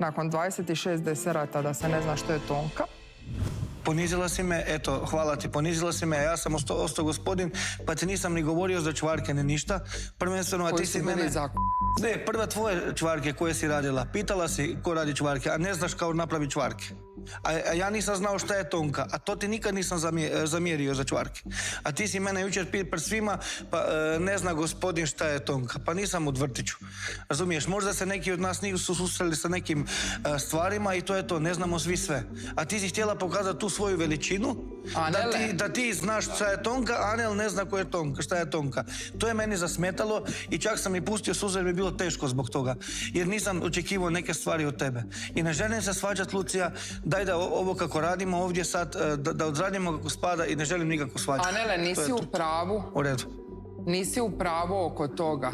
nakon 26 deserata da se ne zna što je tonka. Ponizila si me, eto, hvala ti, ponizila si me, a ja sam ostao gospodin, pa ti nisam ni govorio za čvarke, ni ništa. Prvenstveno, a ti si mene... Ne, prva tvoje čvarke koje si radila, pitala si ko radi čvarke, a ne znaš kao napravi čvarke. A ja nisam znao šta je tonka, a to ti nikad nisam zamjerio za čvarke. A ti si mene jučer pred svima, pa ne zna gospodin šta je tonka, pa nisam u vrtiću. Razumiješ, možda se neki od nas nisu susreli sa nekim stvarima i to je to, ne znamo svi sve. A ti si htjela pokazati tu svoju veličinu, da ti znaš šta je tonka, a Anel ne zna šta je tonka. To je meni zasmetalo i čak sam i pustio suze jer mi je bilo teško zbog toga. Jer nisam očekivao neke stvari od tebe. I ne želim se svađati, Lucija, daj da ovo kako radimo ovdje sad, da odradimo kako spada i ne želim nikako svađati. Anele, nisi u pravu. U redu. Nisi u pravu oko toga.